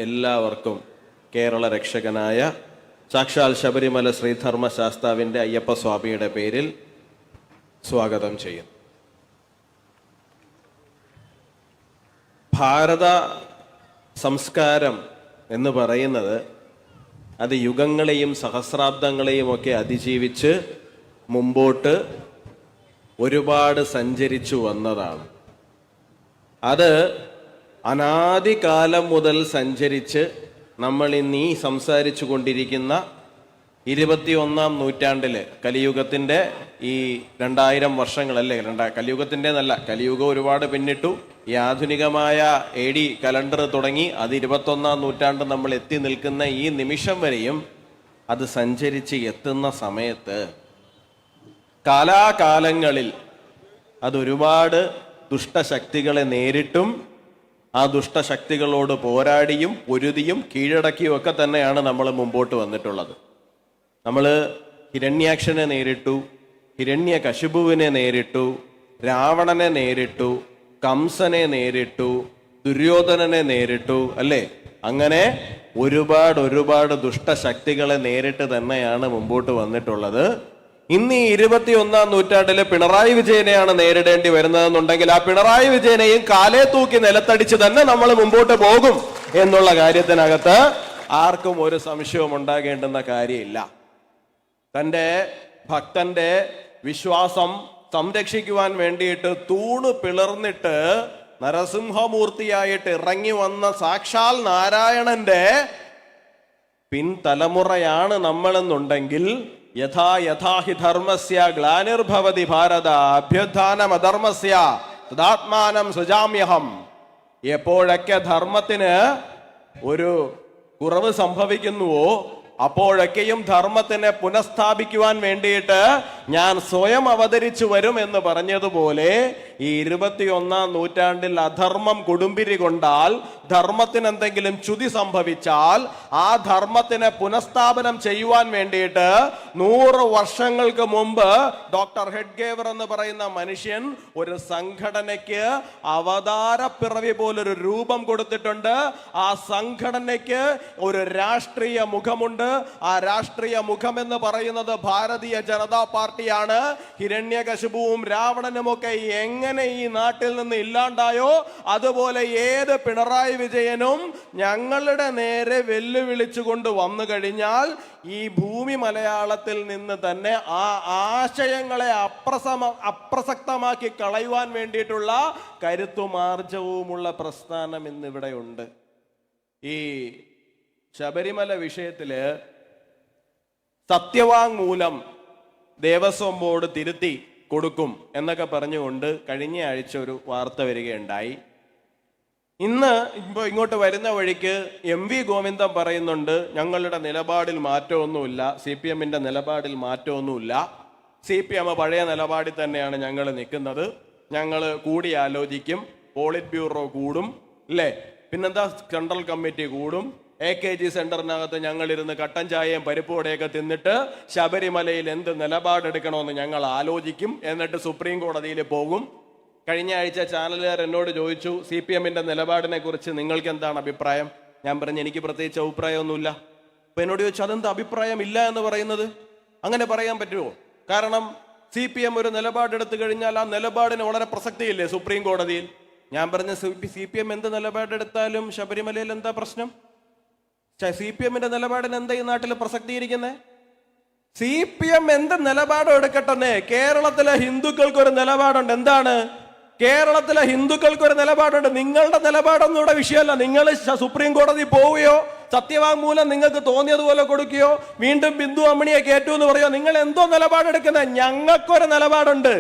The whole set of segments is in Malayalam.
എല്ലാവർക്കും കേരള രക്ഷകനായ സാക്ഷാൽ ശബരിമല ശ്രീധർമ്മശാസ്താവിൻ്റെ അയ്യപ്പസ്വാമിയുടെ പേരിൽ സ്വാഗതം ചെയ്യുന്നു. ഭാരത സംസ്കാരം എന്ന് പറയുന്നത് അത് യുഗങ്ങളെയും സഹസ്രാബ്ദങ്ങളെയും ഒക്കെ അതിജീവിച്ച് മുമ്പോട്ട് ഒരുപാട് സഞ്ചരിച്ചു വന്നതാണ്. അത് അനാദികാലം മുതൽ സഞ്ചരിച്ച് നമ്മൾ ഇന്നീ സംസാരിച്ചു കൊണ്ടിരിക്കുന്ന 21-ാം നൂറ്റാണ്ടില് കലിയുഗത്തിൻ്റെ ഈ 2000 വർഷങ്ങളല്ലേ, കലിയുഗത്തിൻ്റെ എന്നല്ല, കലിയുഗം ഒരുപാട് പിന്നിട്ടു. ഈ ആധുനികമായ AD കലണ്ടർ തുടങ്ങി അത് 21-ാം നൂറ്റാണ്ട് നമ്മൾ എത്തി നിൽക്കുന്ന ഈ നിമിഷം വരെയും അത് സഞ്ചരിച്ച് എത്തുന്ന സമയത്ത് കാലാകാലങ്ങളിൽ അതൊരുപാട് ദുഷ്ടശക്തികളെ നേരിട്ടും ആ ദുഷ്ടശക്തികളോട് പോരാടിയും പൊരുതിയും കീഴടക്കിയും ഒക്കെ തന്നെയാണ് നമ്മൾ മുമ്പോട്ട് വന്നിട്ടുള്ളത്. നമ്മൾ ഹിരണ്യാക്ഷനെ നേരിട്ടു, ഹിരണ്യകശിപുവിനെ നേരിട്ടു, രാവണനെ നേരിട്ടു, കംസനെ നേരിട്ടു, ദുര്യോധനനെ നേരിട്ടു, അല്ലേ? അങ്ങനെ ഒരുപാട് ദുഷ്ടശക്തികളെ നേരിട്ട് തന്നെയാണ് മുമ്പോട്ട് വന്നിട്ടുള്ളത്. ഇന്ന് ഈ 21-ാം നൂറ്റാണ്ടില് പിണറായി വിജയനെയാണ് നേരിടേണ്ടി വരുന്നതെന്നുണ്ടെങ്കിൽ ആ പിണറായി വിജയനെയും കാലേ തൂക്കി നിലത്തടിച്ച് തന്നെ നമ്മൾ മുമ്പോട്ട് പോകും എന്നുള്ള കാര്യത്തിനകത്ത് ആർക്കും ഒരു സംശയവും ഉണ്ടാകേണ്ടുന്ന കാര്യമില്ല. തൻ്റെ ഭക്തന്റെ വിശ്വാസം സംരക്ഷിക്കുവാൻ വേണ്ടിയിട്ട് തൂണ് പിളർന്നിട്ട് നരസിംഹമൂർത്തിയായിട്ട് ഇറങ്ങി വന്ന സാക്ഷാൽ നാരായണന്റെ പിൻതലമുറയാണ് നമ്മളെന്നുണ്ടെങ്കിൽ യഥാ ഹി ധർമ്മസ്യ ഗ്ലാനിർഭവതി ഭാരത അഭ്യുത്ഥാനമധർമ്മസ്യ തദാത്മാനം സൃജാമ്യഹം. എപ്പോഴൊക്കെ ധർമ്മത്തിന് ഒരു കുറവ് സംഭവിക്കുന്നുവോ അപ്പോഴൊക്കെയും ധർമ്മത്തിനെ പുനഃസ്ഥാപിക്കുവാൻ വേണ്ടിയിട്ട് ഞാൻ സ്വയം അവതരിച്ചു വരും എന്ന് പറഞ്ഞതുപോലെ ഈ 21-ാം നൂറ്റാണ്ടിൽ അധർമ്മം കൊടുമ്പിരി കൊണ്ടാൽ, ധർമ്മത്തിന് എന്തെങ്കിലും ച്യുതി സംഭവിച്ചാൽ ആ ധർമ്മത്തിനെ പുനഃസ്ഥാപനം ചെയ്യുവാൻ വേണ്ടിയിട്ട് 100 വർഷങ്ങൾക്ക് മുമ്പ് ഡോക്ടർ ഹെഡ്ഗേവർ എന്ന് പറയുന്ന മനുഷ്യൻ ഒരു സംഘടനയ്ക്ക് അവതാരപ്പിറവി പോലൊരു രൂപം കൊടുത്തിട്ടുണ്ട്. ആ സംഘടനയ്ക്ക് ഒരു രാഷ്ട്രീയ മുഖമുണ്ട്. ആ രാഷ്ട്രീയ മുഖം എന്ന് പറയുന്നത് ഭാരതീയ ജനതാ പാർട്ടിയാണ്. ഹിരണ്യകശിപുവും രാവണനും ഒക്കെ എങ്ങനെ ഈ നാട്ടിൽ നിന്ന് ഇല്ലാണ്ടായോ അതുപോലെ ഏത് പിണറായി വിജയനും ഞങ്ങളുടെ നേരെ വെല്ലുവിളിച്ചുകൊണ്ട് വന്നു കഴിഞ്ഞാൽ ഈ ഭൂമി മലയാളത്തിൽ നിന്ന് തന്നെ ആ ആശയങ്ങളെ അപ്രസക്തമാക്കി കളയുവാൻ വേണ്ടിയിട്ടുള്ള കരുത്തുമാർജവുമുള്ള പ്രസ്ഥാനം ഇന്നിവിടെയുണ്ട്. ഈ ശബരിമല വിഷയത്തില് സത്യവാങ്മൂലം ദേവസ്വം ബോർഡ് തിരുത്തി കൊടുക്കും എന്നൊക്കെ പറഞ്ഞുകൊണ്ട് കഴിഞ്ഞ ആഴ്ച ഒരു വാർത്ത വരികയുണ്ടായി. ഇന്ന് ഇങ്ങോട്ട് വരുന്ന വഴിക്ക് MV ഗോവിന്ദൻ പറയുന്നുണ്ട്, ഞങ്ങളുടെ നിലപാടിൽ മാറ്റമൊന്നുമില്ല, CPM-ന്റെ നിലപാടിൽ മാറ്റമൊന്നുമില്ല, CPM പഴയ നിലപാടിൽ തന്നെയാണ് ഞങ്ങൾ നിൽക്കുന്നത്, ഞങ്ങൾ കൂടി ആലോചിക്കും, പോളിറ്റ് ബ്യൂറോ കൂടും, അല്ലേ, പിന്നെന്താ സെൻട്രൽ കമ്മിറ്റി കൂടും, AKG സെന്ററിനകത്ത് ഞങ്ങളിരുന്ന് കട്ടൻ ചായയും പരിപ്പോടെയൊക്കെ തിന്നിട്ട് ശബരിമലയിൽ എന്ത് നിലപാടെടുക്കണമെന്ന് ഞങ്ങൾ ആലോചിക്കും, എന്നിട്ട് സുപ്രീം കോടതിയിൽ പോകും. കഴിഞ്ഞ ആഴ്ച ചാനലുകാർ എന്നോട് ചോദിച്ചു, CPM-ന്റെ നിലപാടിനെ കുറിച്ച് നിങ്ങൾക്ക് എന്താണ് അഭിപ്രായം? ഞാൻ പറഞ്ഞു എനിക്ക് പ്രത്യേകിച്ച് അഭിപ്രായമൊന്നുമില്ല. അപ്പൊ എന്നോട് ചോദിച്ചു അതെന്താ അഭിപ്രായം ഇല്ല എന്ന് പറയുന്നത്? അങ്ങനെ പറയാൻ പറ്റുമോ? കാരണം CPM ഒരു നിലപാടെടുത്തു കഴിഞ്ഞാൽ ആ നിലപാടിന് വളരെ പ്രസക്തിയില്ലേ സുപ്രീം കോടതിയിൽ. ഞാൻ പറഞ്ഞ CPM എന്ത് നിലപാടെടുത്താലും ശബരിമലയിൽ എന്താ പ്രശ്നം? CPM-ന്റെ നിലപാടിന് എന്താ ഈ നാട്ടിൽ പ്രസക്തിയിരിക്കുന്നത്? CPM എന്ത് നിലപാടും എടുക്കട്ടെ, കേരളത്തിലെ ഹിന്ദുക്കൾക്ക് ഒരു നിലപാടുണ്ട്. എന്താണ്? കേരളത്തിലെ ഹിന്ദുക്കൾക്ക് ഒരു നിലപാടുണ്ട്. നിങ്ങളുടെ നിലപാടൊന്നും ഇവിടെ വിഷയമല്ല. നിങ്ങൾ സുപ്രീം കോടതി പോവുകയോ സത്യവാങ്മൂലം നിങ്ങൾക്ക് തോന്നിയതുപോലെ കൊടുക്കുകയോ വീണ്ടും ബിന്ദു അമ്മിണിയെ കയറ്റൂ എന്ന് പറയോ, നിങ്ങൾ എന്തോ നിലപാടെടുക്കുന്നത്? ഞങ്ങൾക്കൊരു നിലപാടുണ്ട്.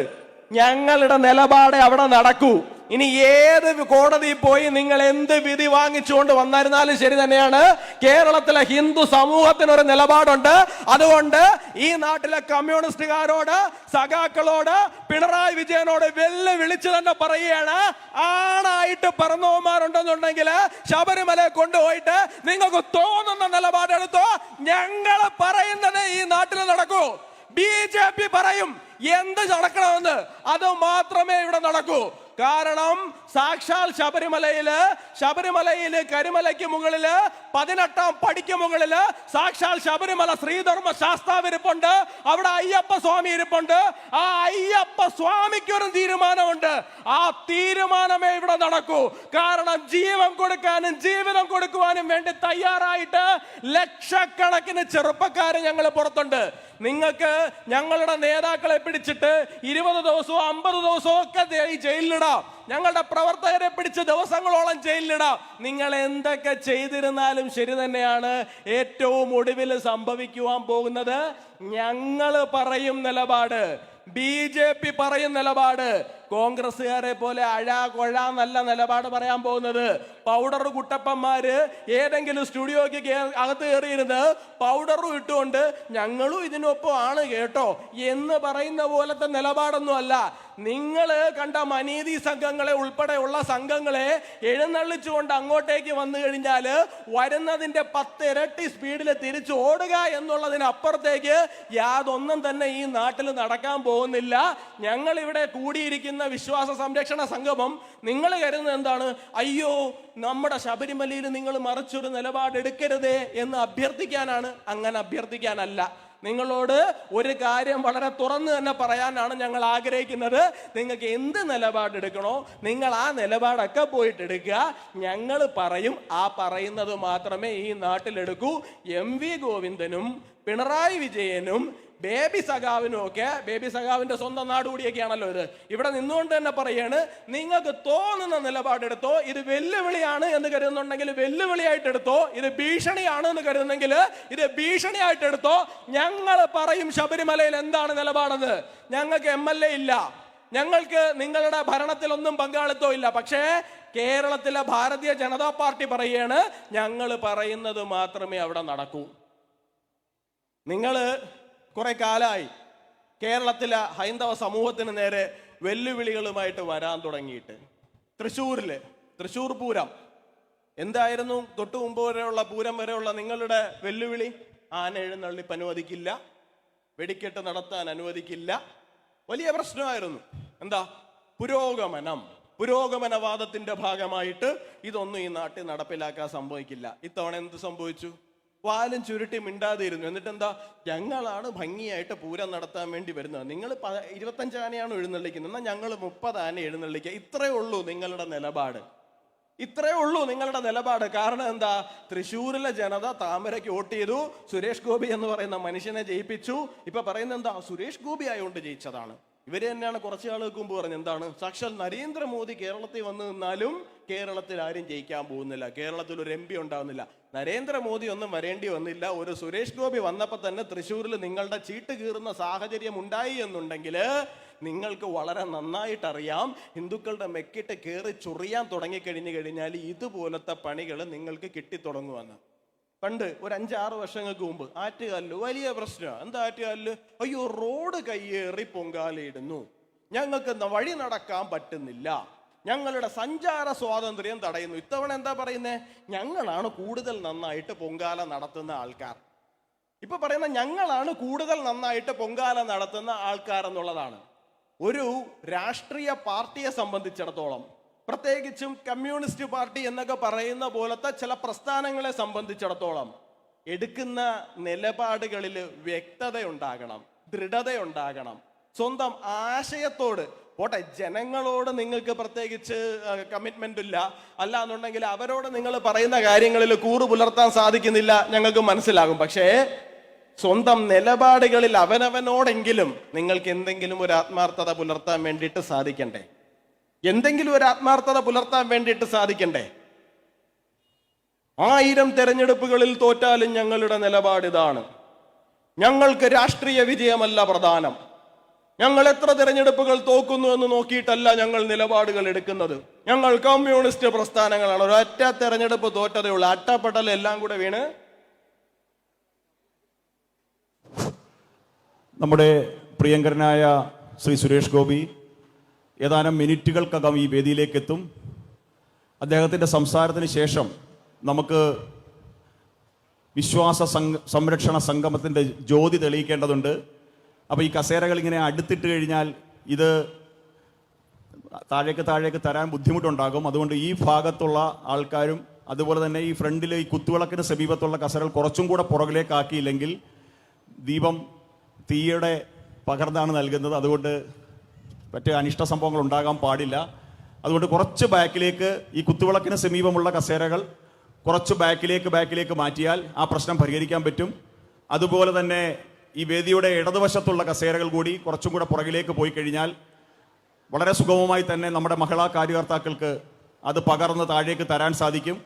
ഞങ്ങളുടെ നിലപാടേ അവിടെ നടക്കൂ. ഇനി ഏത് കോടതി പോയി നിങ്ങൾ എന്ത് വിധി വാങ്ങിച്ചുകൊണ്ട് വന്നിരുന്നാലും ശരി തന്നെയാണ്, കേരളത്തിലെ ഹിന്ദു സമൂഹത്തിനൊരു നിലപാടുണ്ട്. അതുകൊണ്ട് ഈ നാട്ടിലെ കമ്മ്യൂണിസ്റ്റുകാരോട്, സഖാക്കളോട്, പിണറായി വിജയനോട് വെല്ലുവിളിച്ച് തന്നെ പറയുകയാണ്, ആണായിട്ട് പറന്നവന്മാരുണ്ടെന്നുണ്ടെങ്കിൽ ശബരിമല കൊണ്ടുപോയിട്ട് നിങ്ങൾക്ക് തോന്നുന്ന നിലപാടെടുത്തോ, ഞങ്ങൾ പറയുന്നത് ഈ നാട്ടിൽ നടക്കൂ. BJP പറയും എന്ത് നടക്കണമെന്ന്, അത് മാത്രമേ ഇവിടെ നടക്കൂ. കാരണം സാക്ഷാൽ ശബരിമലയില് കരിമലയ്ക്ക് മുകളില് 18-ാം പടിക്ക് മുകളില് സാക്ഷാൽ ശബരിമല ശ്രീധർമ്മ ശാസ്താവിരിപ്പുണ്ട്. അവിടെ അയ്യപ്പ സ്വാമി ഇരിപ്പുണ്ട്. ആ അയ്യപ്പ സ്വാമിക്കൊരു തീരുമാനമുണ്ട്. ആ തീരുമാനമേ ഇവിടെ നടക്കൂ. കാരണം ജീവൻ കൊടുക്കാനും ജീവിതം കൊടുക്കുവാനും വേണ്ടി തയ്യാറായിട്ട് ലക്ഷക്കണക്കിന് ചെറുപ്പക്കാര് ഞങ്ങൾ പുറത്തുണ്ട്. നിങ്ങൾക്ക് ഞങ്ങളുടെ നേതാക്കളെ പിടിച്ചിട്ട് 20 ദിവസവും 50 ദിവസവും ഒക്കെ ജയിലിലിടാം. ഞങ്ങളുടെ പ്രവർത്തകരെ പിടിച്ച് ദിവസങ്ങളോളം ജയിലിലിടാം. നിങ്ങൾ എന്തൊക്കെ ചെയ്തിരുന്നാലും ശരി തന്നെയാണ്. ഏറ്റവും ഒടുവിൽ സംഭവിക്കുവാൻ പോകുന്നത് ഞങ്ങൾ പറയും നിലപാട്, BJP പറയും നിലപാട്, കോൺഗ്രസ്സുകാരെ പോലെ കൊഴാന്നല്ല നിലപാട് പറയാൻ പോകുന്നത്. പൗഡർ കുട്ടപ്പന്മാര് ഏതെങ്കിലും സ്റ്റുഡിയോക്ക് അകത്ത് കയറിയിരുന്ന് പൗഡറും ഇട്ടുകൊണ്ട് ഞങ്ങളും ഇതിനൊപ്പം ആണ് കേട്ടോ എന്ന് പറയുന്ന പോലത്തെ നിലപാടൊന്നും അല്ല. നിങ്ങൾ കണ്ട മനീതി സംഘങ്ങളെ ഉൾപ്പെടെയുള്ള സംഘങ്ങളെ എഴുന്നള്ളിച്ചുകൊണ്ട് അങ്ങോട്ടേക്ക് വന്നു കഴിഞ്ഞാൽ വരുന്നതിന്റെ 10 ഇരട്ടി സ്പീഡിൽ തിരിച്ചു ഓടുക എന്നുള്ളതിനപ്പുറത്തേക്ക് യാതൊന്നും തന്നെ ഈ നാട്ടിൽ നടക്കാൻ പോകുന്നില്ല. ഞങ്ങൾ ഇവിടെ കൂടിയിരിക്കുന്ന വിശ്വാസ സംരക്ഷണ സംഗമം നിങ്ങൾ കരുതുന്നത് എന്താണ്? അയ്യോ, നമ്മുടെ ശബരിമലയിൽ നിങ്ങൾ മറിച്ചൊരു നിലപാടെടുക്കരുതേ എന്ന് അഭ്യർത്ഥിക്കാനാണ്. അങ്ങനെ അഭ്യർത്ഥിക്കാനല്ല. നിങ്ങളോട് ഒരു കാര്യം വളരെ തുറന്നു തന്നെ പറയാനാണ് ഞങ്ങൾ ആഗ്രഹിക്കുന്നത്. നിങ്ങൾക്ക് എന്ത് നിലപാടെടുക്കണോ നിങ്ങൾ ആ നിലപാടൊക്കെ പോയിട്ട് എടുക്കുക. ഞങ്ങൾ പറയും, ആ പറയുന്നത് മാത്രമേ ഈ നാട്ടിലെടുക്കൂ. MV ഗോവിന്ദനും പിണറായി വിജയനും ബേബി സഖാവിനും ഒക്കെ, ബേബി സഖാവിന്റെ സ്വന്തം നാട് കൂടിയൊക്കെയാണല്ലോ ഇത്, ഇവിടെ നിന്നുകൊണ്ട് തന്നെ പറയാണ്, നിങ്ങൾക്ക് തോന്നുന്ന നിലപാടെടുത്തോ. ഇത് വെല്ലുവിളിയാണ് എന്ന് കരുതുന്നുണ്ടെങ്കിൽ വെല്ലുവിളിയായിട്ട് എടുത്തോ. ഇത് ഭീഷണിയാണ് എന്ന് കരുതുന്നെങ്കിൽ ഇത് ഭീഷണിയായിട്ട് എടുത്തോ. ഞങ്ങൾ പറയും ശബരിമലയിൽ എന്താണ് നിലപാടെന്ന്. ഞങ്ങൾക്ക് MLA ഇല്ല, ഞങ്ങൾക്ക് നിങ്ങളുടെ ഭരണത്തിലൊന്നും പങ്കാളിത്തം ഇല്ല. പക്ഷേ കേരളത്തിലെ ഭാരതീയ ജനതാ പാർട്ടി പറയുകയാണ്, ഞങ്ങൾ പറയുന്നത് മാത്രമേ അവിടെ നടക്കൂ. നിങ്ങൾ കുറെ കാലമായി കേരളത്തിലെ ഹൈന്ദവ സമൂഹത്തിന് നേരെ വെല്ലുവിളികളുമായിട്ട് വരാൻ തുടങ്ങിയിട്ട്. തൃശ്ശൂർ പൂരം എന്തായിരുന്നു? തൊട്ടു മുമ്പ് വരെയുള്ള പൂരം വരെയുള്ള നിങ്ങളുടെ വെല്ലുവിളി? ആന എഴുന്നള്ളിപ്പ് അനുവദിക്കില്ല, വെടിക്കെട്ട് നടത്താൻ അനുവദിക്കില്ല. വലിയ പ്രശ്നമായിരുന്നു. എന്താ? പുരോഗമനവാദത്തിന്റെ ഭാഗമായിട്ട് ഇതൊന്നും ഈ നാട്ടിൽ നടപ്പിലാക്കാൻ സംഭവിക്കില്ല. ഇത്തവണ എന്ത് സംഭവിച്ചു? വാലും ചുരുട്ടി മിണ്ടാതിരുന്നു. എന്നിട്ട് എന്താ? ഞങ്ങളാണ് ഭംഗിയായിട്ട് പൂരം നടത്താൻ വേണ്ടി വരുന്നത്. നിങ്ങൾ 25 ആനയാണ് എഴുന്നള്ളിക്കുന്നത്, എന്നാൽ ഞങ്ങൾ 30 ആന എഴുന്നള്ളിക്കുക. ഇത്രയേ ഉള്ളൂ നിങ്ങളുടെ നിലപാട്. കാരണം എന്താ? തൃശ്ശൂരിലെ ജനത താമരയ്ക്ക് വോട്ട് ചെയ്തു, സുരേഷ് ഗോപി എന്ന് പറയുന്ന മനുഷ്യനെ ജയിപ്പിച്ചു. ഇപ്പൊ പറയുന്നത് എന്താ? സുരേഷ് ഗോപി ആയതുകൊണ്ട് ജയിച്ചതാണ്. ഇവര് തന്നെയാണ് കുറച്ച് ആളുകൾക്ക് മുമ്പ് പറഞ്ഞത് എന്താണ്? സാക്ഷാൽ നരേന്ദ്രമോദി കേരളത്തിൽ വന്നു നിന്നാലും കേരളത്തിൽ ആരും ജയിക്കാൻ പോകുന്നില്ല, കേരളത്തിൽ ഒരു MP ഉണ്ടാവുന്നില്ല. നരേന്ദ്രമോദി ഒന്നും വരേണ്ടി വന്നില്ല. ഒരു സുരേഷ് ഗോപി വന്നപ്പോൾ തന്നെ തൃശ്ശൂരിൽ നിങ്ങളുടെ ചീട്ട് കീറുന്ന സാഹചര്യം ഉണ്ടായി എന്നുണ്ടെങ്കിൽ നിങ്ങൾക്ക് വളരെ നന്നായിട്ടറിയാം. ഹിന്ദുക്കളുടെ മെക്കിട്ട് കയറി ചൊറിയാൻ തുടങ്ങിക്കഴിഞ്ഞു കഴിഞ്ഞാൽ ഇതുപോലത്തെ പണികൾ നിങ്ങൾക്ക് കിട്ടിത്തുടങ്ങുമെന്ന്. പണ്ട് ഒരു 5-6 വർഷങ്ങൾക്ക് മുമ്പ് ആറ്റുകാലില് വലിയ പ്രശ്നമാണ്. എന്താ ആറ്റുകാലില്? അയ്യോ, റോഡ് കയ്യേറി പൊങ്കാലയിടുന്നു, ഞങ്ങൾക്ക് വഴി നടക്കാൻ പറ്റുന്നില്ല, ഞങ്ങളുടെ സഞ്ചാര സ്വാതന്ത്ര്യം തടയുന്നു. ഇത്തവണ എന്താ പറയുന്നേ? ഞങ്ങളാണ് കൂടുതൽ നന്നായിട്ട് പൊങ്കാല നടത്തുന്ന ആൾക്കാർ. ഇപ്പൊ പറയുന്ന ഞങ്ങളാണ് കൂടുതൽ നന്നായിട്ട് പൊങ്കാല നടത്തുന്ന ആൾക്കാർ എന്നുള്ളതാണ്. ഒരു രാഷ്ട്രീയ പാർട്ടിയെ സംബന്ധിച്ചിടത്തോളം, പ്രത്യേകിച്ചും കമ്മ്യൂണിസ്റ്റ് പാർട്ടി എന്നൊക്കെ പറയുന്ന പോലത്തെ ചില പ്രസ്ഥാനങ്ങളെ സംബന്ധിച്ചിടത്തോളം എടുക്കുന്ന നിലപാടുകളിൽ വ്യക്തതയുണ്ടാകണം, ദൃഢതയുണ്ടാകണം. സ്വന്തം ആശയത്തോട് പോട്ടെ, ജനങ്ങളോട് നിങ്ങൾക്ക് പ്രത്യേകിച്ച് കമ്മിറ്റ്മെന്റ് ഇല്ല, അല്ല എന്നുണ്ടെങ്കിൽ അവരോട് നിങ്ങൾ പറയുന്ന കാര്യങ്ങളിൽ കൂറ് പുലർത്താൻ സാധിക്കുന്നില്ല, ഞങ്ങൾക്ക് മനസ്സിലാകും. പക്ഷേ സ്വന്തം നിലപാടുകളിൽ അവനവനോടെങ്കിലും നിങ്ങൾക്ക് എന്തെങ്കിലും ഒരു ആത്മാർത്ഥത പുലർത്താൻ വേണ്ടിയിട്ട് സാധിക്കണ്ടേ? 1000 തെരഞ്ഞെടുപ്പുകളിൽ തോറ്റാലും ഞങ്ങളുടെ നിലപാട് ഇതാണ്. ഞങ്ങൾക്ക് രാഷ്ട്രീയ വിജയമല്ല പ്രധാനം. ഞങ്ങൾ എത്ര തെരഞ്ഞെടുപ്പുകൾ തോക്കുന്നു എന്ന് നോക്കിയിട്ടല്ല ഞങ്ങൾ നിലപാടുകൾ എടുക്കുന്നത്. ഞങ്ങൾ കമ്മ്യൂണിസ്റ്റ് പ്രസ്ഥാനങ്ങളാണ്. ഒരൊറ്റ തെരഞ്ഞെടുപ്പ് തോറ്റതേ ഉള്ളൂ. അട്ടപ്പട്ടൽ എല്ലാം കൂടെ വീണ്. നമ്മുടെ പ്രിയങ്കരനായ ശ്രീ സുരേഷ് ഗോപി ഏതാനും മിനിറ്റുകൾക്കകം ഈ വേദിയിലേക്ക് എത്തും. അദ്ദേഹത്തിൻ്റെ സംസാരത്തിന് ശേഷം നമുക്ക് വിശ്വാസ സംരക്ഷണ സംഗമത്തിൻ്റെ ജ്യോതി തെളിയിക്കേണ്ടതുണ്ട്. അപ്പോൾ ഈ കസേരകൾ ഇങ്ങനെ അടുത്തിട്ട് കഴിഞ്ഞാൽ ഇത് താഴേക്ക് തരാൻ ബുദ്ധിമുട്ടുണ്ടാകും. അതുകൊണ്ട് ഈ ഭാഗത്തുള്ള ആൾക്കാരും അതുപോലെ തന്നെ ഈ ഫ്രണ്ടിൽ ഈ കുത്തുവിളക്കിന് സമീപത്തുള്ള കസേരകൾ കുറച്ചും കൂടെ പുറകിലേക്ക് ആക്കിയില്ലെങ്കിൽ ദീപം തീയുടെ പകർന്നാണ് നൽകുന്നത്. അതുകൊണ്ട് മറ്റ് അനിഷ്ട സംഭവങ്ങൾ ഉണ്ടാകാൻ പാടില്ല. അതുകൊണ്ട് കുറച്ച് ബാക്കിലേക്ക് ഈ കുത്തുവിളക്കിന് സമീപമുള്ള കസേരകൾ കുറച്ച് ബാക്കിലേക്ക് മാറ്റിയാൽ ആ പ്രശ്നം പരിഹരിക്കാൻ പറ്റും. അതുപോലെ തന്നെ ഈ വേദിയുടെ ഇടതുവശത്തുള്ള കസേരകൾ കൂടി കുറച്ചും കൂടെ പുറകിലേക്ക് പോയി കഴിഞ്ഞാൽ വളരെ സുഗമമായി തന്നെ നമ്മുടെ മഹിളാ കാര്യകർത്താക്കൾക്ക് അത് പകർന്ന് താഴേക്ക് തരാൻ സാധിക്കും.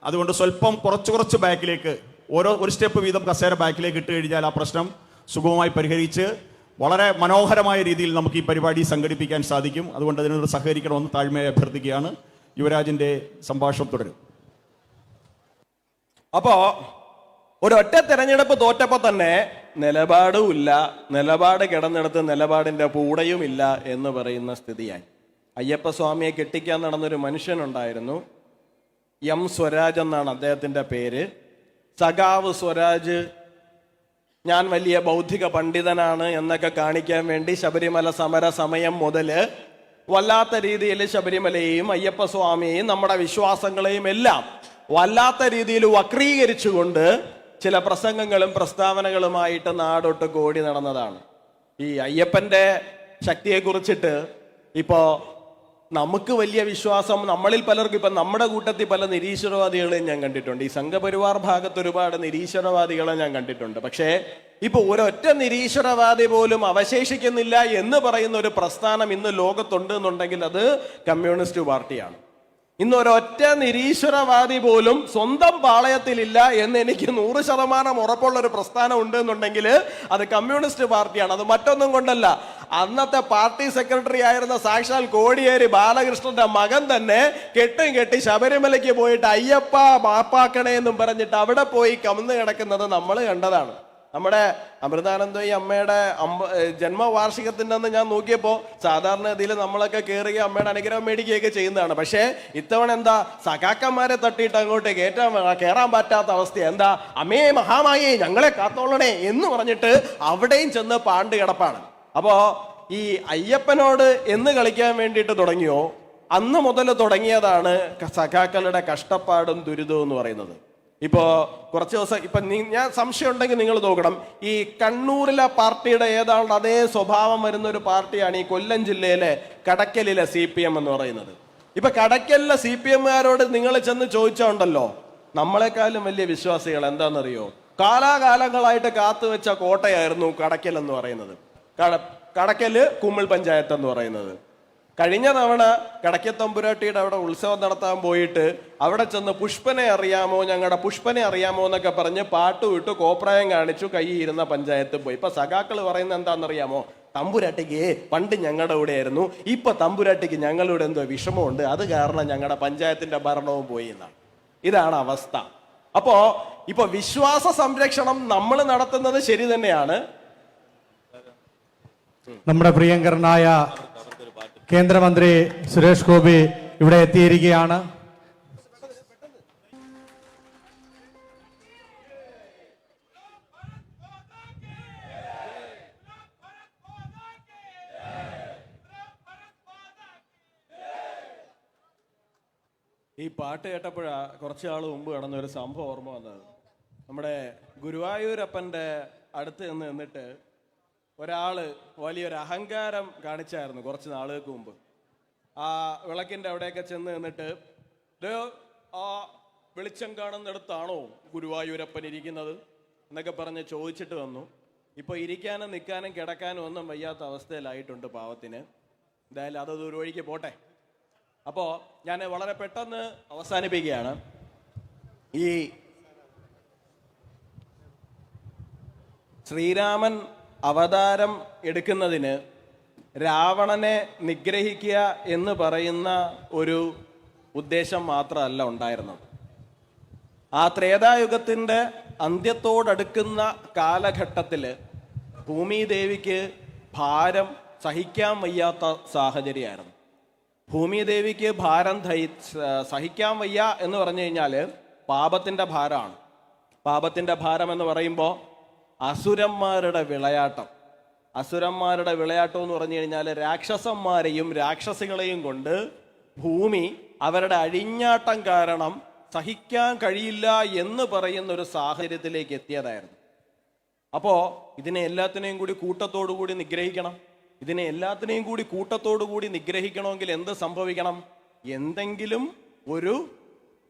അതുകൊണ്ട് സ്വല്പം കുറച്ച് ബാക്കിലേക്ക് ഒരു സ്റ്റെപ്പ് വീതം കസേര ബാക്കിലേക്ക് ഇട്ട് കഴിഞ്ഞാൽ ആ പ്രശ്നം സുഗമമായി പരിഹരിച്ച് വളരെ മനോഹരമായ രീതിയിൽ നമുക്ക് ഈ പരിപാടി സംഘടിപ്പിക്കാൻ സാധിക്കും. അതുകൊണ്ട് അതിനോട് സഹകരിക്കണമെന്ന് താഴ്മയായി അഭ്യർത്ഥിക്കുകയാണ്. യുവരാജിന്റെ സംഭാഷണം തുടരും. അപ്പോ ഒരൊറ്റ തെരഞ്ഞെടുപ്പ് തോറ്റപ്പോ തന്നെ നിലപാടുമില്ല, നിലപാട് കിടന്നെടുത്ത് നിലപാടിന്റെ പൂടയുമില്ല എന്ന് പറയുന്ന സ്ഥിതിയായി. അയ്യപ്പസ്വാമിയെ കെട്ടിക്കാൻ നടന്നൊരു മനുഷ്യനുണ്ടായിരുന്നു, എം സ്വരാജ് എന്നാണ് അദ്ദേഹത്തിന്റെ പേര്. സഖാവ് സ്വരാജ് ഞാൻ വലിയ ബൗദ്ധിക പണ്ഡിതനാണ് എന്നൊക്കെ കാണിക്കാൻ വേണ്ടി ശബരിമല സമര സമയം മുതല് വല്ലാത്ത രീതിയിൽ ശബരിമലയെയും അയ്യപ്പസ്വാമിയെയും നമ്മുടെ വിശ്വാസങ്ങളെയും എല്ലാം വല്ലാത്ത രീതിയിൽ വക്രീകരിച്ചുകൊണ്ട് ചില പ്രസംഗങ്ങളും പ്രസ്താവനകളുമായിട്ട് നാടൊട്ട് കോടി നടന്നതാണ്. ഈ അയ്യപ്പന്റെ ശക്തിയെ കുറിച്ചിട്ട് ഇപ്പോ നമുക്ക് വലിയ വിശ്വാസം നമ്മളിൽ പലർക്കും, ഇപ്പൊ നമ്മുടെ കൂട്ടത്തിൽ പല നിരീശ്വരവാദികളെയും ഞാൻ കണ്ടിട്ടുണ്ട്. ഈ സംഘപരിവാർ ഭാഗത്ത് ഒരുപാട് നിരീശ്വരവാദികളെ ഞാൻ കണ്ടിട്ടുണ്ട്. പക്ഷേ ഇപ്പൊ ഒരൊറ്റ നിരീശ്വരവാദി പോലും അവശേഷിക്കുന്നില്ല എന്ന് പറയുന്ന ഒരു പ്രസ്ഥാനം ഇന്ന് ലോകത്തുണ്ട് എന്നുണ്ടെങ്കിൽ അത് കമ്മ്യൂണിസ്റ്റ് പാർട്ടിയാണ്. ഇന്ന് ഒരൊറ്റ നിരീശ്വരവാദി പോലും സ്വന്തം പാളയത്തിലില്ല എന്ന് എനിക്ക് 100% ഉറപ്പുള്ള ഒരു പ്രസ്ഥാനം ഉണ്ട് എന്നുണ്ടെങ്കിൽ അത് കമ്മ്യൂണിസ്റ്റ് പാർട്ടിയാണ്. അത് മറ്റൊന്നും കൊണ്ടല്ല, അന്നത്തെ പാർട്ടി സെക്രട്ടറി ആയിരുന്ന സാക്ഷാൽ കോടിയേരി ബാലകൃഷ്ണന്റെ മകൻ തന്നെ കെട്ടി ശബരിമലയ്ക്ക് പോയിട്ട് അയ്യപ്പ മാപ്പാക്കണേ എന്നും പറഞ്ഞിട്ട് അവിടെ പോയി കമന്ന് കിടക്കുന്നത് നമ്മൾ കണ്ടതാണ്. നമ്മുടെ അമൃതാനന്ദമയി അമ്മയുടെ ജന്മവാർഷികത്തിൻ്റെ അന്ന് ഞാൻ നോക്കിയപ്പോൾ സാധാരണ ഗതിയിൽ നമ്മളൊക്കെ കയറുക അമ്മയുടെ അനുഗ്രഹം മേടിക്കുകയൊക്കെ ചെയ്യുന്നതാണ്. പക്ഷേ ഇത്തവണ എന്താ സഖാക്കന്മാരെ തട്ടിയിട്ട് അങ്ങോട്ട് കയറാൻ പറ്റാത്ത അവസ്ഥ. എന്താ അമ്മേ മഹാമായേ ഞങ്ങളെ കാത്തോളണേ എന്ന് പറഞ്ഞിട്ട് അവിടെയും ചെന്ന് പാണ്ട് കിടപ്പാണ്. അപ്പോ ഈ അയ്യപ്പനോട് എന്ന് കളിക്കാൻ വേണ്ടിയിട്ട് തുടങ്ങിയോ അന്ന് മുതൽ തുടങ്ങിയതാണ് സഖാക്കളുടെ കഷ്ടപ്പാടും ദുരിതവും എന്ന് പറയുന്നത്. ഇപ്പോ കുറച്ച് ദിവസം ഇപ്പൊ ഞാൻ സംശയം ഉണ്ടെങ്കിൽ നിങ്ങൾ നോക്കണം, ഈ കണ്ണൂരിലെ പാർട്ടിയുടെ ഏതാണ്ട് അതേ സ്വഭാവം വരുന്ന ഒരു പാർട്ടിയാണ് ഈ കൊല്ലം ജില്ലയിലെ കടക്കലിലെ CPM എന്ന് പറയുന്നത്. ഇപ്പൊ കടക്കലിലെ CPMകാരോട് നിങ്ങൾ ചെന്ന് ചോദിച്ചോണ്ടല്ലോ, നമ്മളെക്കാളും വലിയ വിശ്വാസികൾ എന്താണെന്നറിയോ? കാലാകാലങ്ങളായിട്ട് കാത്തുവെച്ച കോട്ടയായിരുന്നു കടക്കൽ എന്ന് പറയുന്നത്. കടക്കല് കുമ്മിൾ പഞ്ചായത്ത് എന്ന് പറയുന്നത്. കഴിഞ്ഞ തവണ കടക്കത്തമ്പുരാട്ടിയുടെ അവിടെ ഉത്സവം നടത്താൻ പോയിട്ട് അവിടെ ചെന്ന് പുഷ്പനെ അറിയാമോ, ഞങ്ങളുടെ പുഷ്പനെ അറിയാമോ എന്നൊക്കെ പറഞ്ഞ് പാട്ടുവിട്ട് കോപ്രായം കാണിച്ചു കൈയിരുന്ന പഞ്ചായത്ത് പോയി. ഇപ്പൊ സഖാക്കൾ പറയുന്നത് എന്താണെന്നറിയാമോ? തമ്പുരാട്ടിക്ക് പണ്ട് ഞങ്ങളുടെ കൂടെ ആയിരുന്നു, ഇപ്പൊ തമ്പുരാട്ടിക്ക് ഞങ്ങളുടെ എന്തോ വിഷമമുണ്ട്, അത് കാരണം ഞങ്ങളുടെ പഞ്ചായത്തിന്റെ ഭരണവും പോയി എന്നാണ്. ഇതാണ് അവസ്ഥ. അപ്പോ ഇപ്പൊ വിശ്വാസ സംരക്ഷണം നമ്മൾ നടത്തുന്നത് ശരി തന്നെയാണ്. നമ്മുടെ പ്രിയങ്കരനായ കേന്ദ്രമന്ത്രി സുരേഷ് ഗോപി ഇവിടെ എത്തിയിരിക്കുകയാണ്. ഈ പാട്ട് കേട്ടപ്പോഴാ കുറച്ച് നാൾ മുമ്പ് നടന്ന ഒരു സംഭവം ഓർമ്മ വന്നത്. നമ്മുടെ ഗുരുവായൂരപ്പൻ്റെ അടുത്ത് നിന്നിട്ട് ഒരാള് വലിയൊരു അഹങ്കാരം കാണിച്ചായിരുന്നു കുറച്ച് നാളുകൾക്ക് മുമ്പ്. ആ വിളക്കിൻ്റെ അവിടെയൊക്കെ ചെന്ന് നിന്നിട്ട് ആ വെളിച്ചം കാണുന്നിടത്താണോ ഗുരുവായൂരപ്പൻ ഇരിക്കുന്നത് എന്നൊക്കെ പറഞ്ഞ് ചോദിച്ചിട്ട് വന്നു. ഇപ്പോൾ ഇരിക്കാനും നിൽക്കാനും കിടക്കാനും ഒന്നും വയ്യാത്ത അവസ്ഥയിലായിട്ടുണ്ട് പാവത്തിന്. എന്തായാലും അതൊരു വഴിക്ക് പോട്ടെ. അപ്പോൾ ഞാൻ വളരെ പെട്ടെന്ന് അവസാനിപ്പിക്കുകയാണ്. ഈ ശ്രീരാമൻ അവതാരം എടുക്കുന്നതിന് രാവണനെ നിഗ്രഹിക്കുക എന്ന് പറയുന്ന ഒരു ഉദ്ദേശം മാത്രമല്ല ഉണ്ടായിരുന്നത്. ആ ത്രേതായുഗത്തിൻ്റെ അന്ത്യത്തോടടുക്കുന്ന കാലഘട്ടത്തിൽ ഭൂമിദേവിക്ക് ഭാരം സഹിക്കാൻ വയ്യാത്ത സാഹചര്യമായിരുന്നു. ഭൂമിദേവിക്ക് ഭാരം സഹിക്കാൻ വയ്യ എന്ന് പറഞ്ഞു കഴിഞ്ഞാൽ പാപത്തിൻ്റെ ഭാരമാണ്. പാപത്തിൻ്റെ ഭാരം എന്ന് പറയുമ്പോൾ അസുരന്മാരുടെ വിളയാട്ടം. അസുരന്മാരുടെ വിളയാട്ടം എന്ന് പറഞ്ഞു കഴിഞ്ഞാൽ രാക്ഷസന്മാരെയും രാക്ഷസികളെയും കൊണ്ട് ഭൂമി അവരുടെ അഴിഞ്ഞാട്ടം കാരണം സഹിക്കാൻ കഴിയില്ല എന്ന് പറയുന്ന ഒരു സാഹചര്യത്തിലേക്ക് എത്തിയതായിരുന്നു. അപ്പോ ഇതിനെ എല്ലാത്തിനെയും കൂടി കൂട്ടത്തോടു കൂടി നിഗ്രഹിക്കണം. ഇതിനെ എല്ലാത്തിനെയും കൂടി കൂട്ടത്തോടു കൂടി നിഗ്രഹിക്കണമെങ്കിൽ എന്ത് സംഭവിക്കണം? എന്തെങ്കിലും ഒരു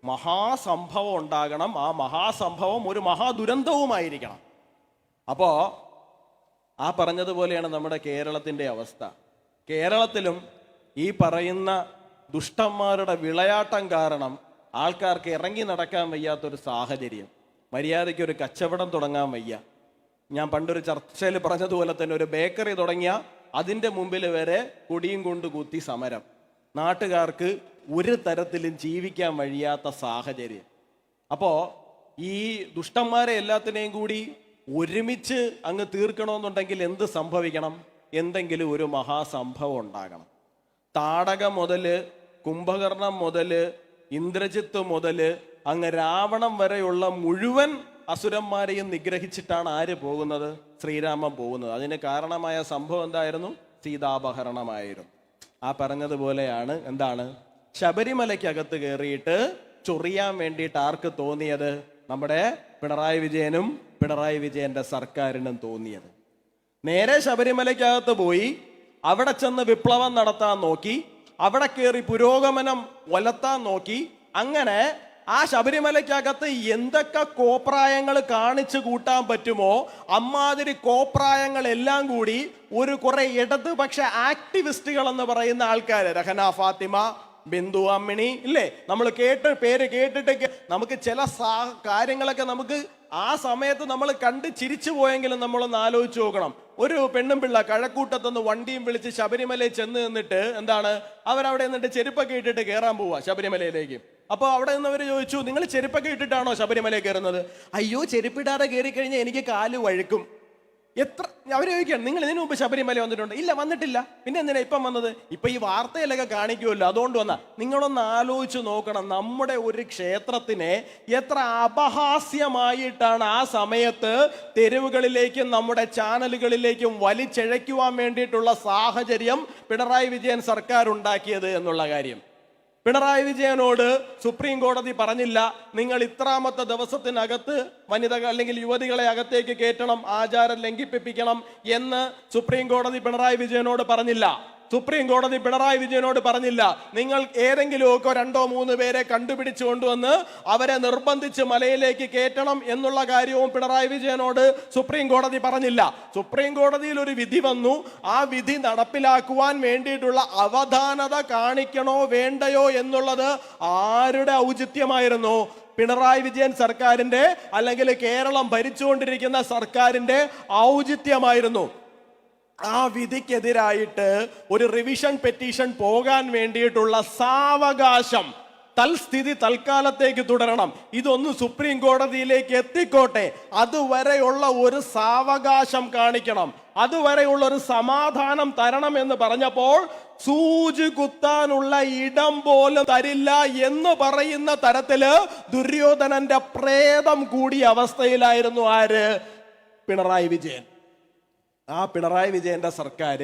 മഹാസംഭവം ഉണ്ടാകണം. ആ മഹാസംഭവം ഒരു മഹാദുരന്തവുമായിരിക്കണം. അപ്പോ ആ പറഞ്ഞതുപോലെയാണ് നമ്മുടെ കേരളത്തിന്റെ അവസ്ഥ. കേരളത്തിലും ഈ പറയുന്ന ദുഷ്ടന്മാരുടെ വിളയാട്ടം കാരണം ആൾക്കാർക്ക് ഇറങ്ങി നടക്കാൻ വയ്യാത്തൊരു സാഹചര്യം. മര്യാദയ്ക്ക് ഒരു കച്ചവടം തുടങ്ങാൻ വയ്യ. ഞാൻ പണ്ടൊരു ചർച്ചയിൽ പറഞ്ഞതുപോലെ തന്നെ ഒരു ബേക്കറി തുടങ്ങിയ അതിൻ്റെ മുമ്പിൽ വരെ കൊടിയും കൊണ്ട് കുത്തി സമരം. നാട്ടുകാർക്ക് ഒരു തരത്തിലും ജീവിക്കാൻ വയ്യാത്ത സാഹചര്യം. അപ്പോൾ ഈ ദുഷ്ടന്മാരെ എല്ലാത്തിനെയും കൂടി ഒരുമിച്ച് അങ്ങ് തീർക്കണമെന്നുണ്ടെങ്കിൽ എന്ത് സംഭവിക്കണം? എന്തെങ്കിലും ഒരു മഹാസംഭവം ഉണ്ടാകണം. താടകം മുതൽ കുംഭകർണം മുതൽ ഇന്ദ്രജിത്ത് മുതൽ അങ്ങ് രാവണം വരെയുള്ള മുഴുവൻ അസുരന്മാരെയും നിഗ്രഹിച്ചിട്ടാണ് ആര് പോകുന്നത്? ശ്രീരാമൻ പോകുന്നത്. അതിന് കാരണമായ സംഭവം എന്തായിരുന്നു? സീതാപഹരണമായിരുന്നു. ആ പറഞ്ഞതുപോലെയാണ് എന്താണ് ശബരിമലയ്ക്കകത്ത് കയറിയിട്ട് ചൊറിയാൻ വേണ്ടിയിട്ട് ആർക്ക് തോന്നിയത്? നമ്മുടെ പിണറായി വിജയനും പിണറായി വിജയന്റെ സർക്കാരിനും തോന്നിയത്. നേരെ ശബരിമലയ്ക്കകത്ത് പോയി അവിടെ ചെന്ന് വിപ്ലവം നടത്താൻ നോക്കി, അവിടെ കയറി പുരോഗമനം വലത്താൻ നോക്കി. അങ്ങനെ ആ ശബരിമലയ്ക്കകത്ത് എന്തൊക്കെ കോപ്രായങ്ങൾ കാണിച്ചു കൂട്ടാൻ പറ്റുമോ അമ്മാതിരി കോപ്രായങ്ങളെല്ലാം കൂടി ഒരു കുറെ ഇടതുപക്ഷ ആക്ടിവിസ്റ്റുകൾ എന്ന് പറയുന്ന ആൾക്കാര്, രഹന ഫാത്തിമ, ബിന്ദു അമ്മിണി, ഇല്ലേ, നമ്മൾ പേര് കേട്ടിട്ട് നമുക്ക് ചില കാര്യങ്ങളൊക്കെ നമുക്ക് ആ സമയത്ത് നമ്മൾ കണ്ട് ചിരിച്ചു പോയെങ്കിലും നമ്മളൊന്ന് ആലോചിച്ച് നോക്കണം. ഒരു പെണ്ണും പിള്ള കഴക്കൂട്ടത്തൊന്ന് വണ്ടിയും വിളിച്ച് ശബരിമലയിൽ ചെന്ന് നിന്നിട്ട് എന്താണ് അവരവിടെ നിന്നിട്ട് ചെരുപ്പൊക്കെ ഇട്ടിട്ട് കയറാൻ പോവുക ശബരിമലയിലേക്ക്. അപ്പോൾ അവിടെ നിന്നവർ ചോദിച്ചു, നിങ്ങൾ ചെരുപ്പൊക്കെ ഇട്ടിട്ടാണോ ശബരിമലയിൽ കയറുന്നത്? അയ്യോ, ചെരുപ്പിടാതെ കയറി കഴിഞ്ഞാൽ എനിക്ക് കാല് വഴുക്കും. അവർ ചോദിക്കുകയാണ്, നിങ്ങൾ ഇതിനു മുമ്പ് ശബരിമല വന്നിട്ടുണ്ട്? ഇല്ല, വന്നിട്ടില്ല. പിന്നെ എന്തിനാ ഇപ്പം വന്നത്? ഇപ്പൊ ഈ വാർത്തയിലൊക്കെ കാണിക്കുമല്ലോ, അതുകൊണ്ട് വന്ന. നിങ്ങളൊന്ന് ആലോചിച്ച് നോക്കണം, നമ്മുടെ ഒരു ക്ഷേത്രത്തിനെ എത്ര അപഹാസ്യമായിട്ടാണ് ആ സമയത്ത് തെരുവുകളിലേക്കും നമ്മുടെ ചാനലുകളിലേക്കും വലിച്ചിഴയ്ക്കുവാൻ വേണ്ടിയിട്ടുള്ള സാഹചര്യം പിണറായി വിജയൻ സർക്കാർ ഉണ്ടാക്കിയത് എന്നുള്ള കാര്യം. പിണറായി വിജയനോട് സുപ്രീം കോടതി പറഞ്ഞില്ല നിങ്ങൾ ഇത്രാമത്തെ ദിവസത്തിനകത്ത് വനിതകൾ അല്ലെങ്കിൽ യുവതികളെ അകത്തേക്ക് കയറ്റണം, ആചാരം ലംഘിപ്പിക്കണം എന്ന് സുപ്രീം കോടതി പിണറായി വിജയനോട് പറഞ്ഞില്ല. സുപ്രീം കോടതി പിണറായി വിജയനോട് പറഞ്ഞില്ല നിങ്ങൾ ഏതെങ്കിലുമൊക്കെ 2-3 പേരെ കണ്ടുപിടിച്ചു കൊണ്ടുവന്ന് അവരെ നിർബന്ധിച്ച് മലയിലേക്ക് കയറ്റണം എന്നുള്ള കാര്യവും പിണറായി വിജയനോട് സുപ്രീം കോടതി പറഞ്ഞില്ല. സുപ്രീം കോടതിയിൽ ഒരു വിധി വന്നു. ആ വിധി നടപ്പിലാക്കുവാൻ വേണ്ടിയിട്ടുള്ള അവധാനത കാണിക്കണോ വേണ്ടയോ എന്നുള്ളത് ആരുടെ ഔചിത്യമായിരുന്നു? പിണറായി വിജയൻ സർക്കാരിന്റെ, അല്ലെങ്കിൽ കേരളം ഭരിച്ചുകൊണ്ടിരിക്കുന്ന സർക്കാരിന്റെ ഔചിത്യമായിരുന്നു. ആ വിധിക്കെതിരായിട്ട് ഒരു റിവിഷൻ പെറ്റീഷൻ പോകാൻ വേണ്ടിയിട്ടുള്ള സാവകാശം, തൽസ്ഥിതി തൽക്കാലത്തേക്ക് തുടരണം, ഇതൊന്ന് സുപ്രീം കോടതിയിലേക്ക് എത്തിക്കോട്ടെ, അതുവരെയുള്ള ഒരു സാവകാശം കാണിക്കണം, അതുവരെയുള്ള ഒരു സമാധാനം തരണം എന്ന് പറഞ്ഞപ്പോൾ സൂചി കുത്താനുള്ള ഇടം പോലും തരില്ല എന്ന് പറയുന്ന തരത്തില് ദുര്യോധനന്റെ പ്രേതം കൂടിയ അവസ്ഥയിലായിരുന്നു ആര്? പിണറായി വിജയൻ. ആ പിണറായി വിജയന്റെ സർക്കാർ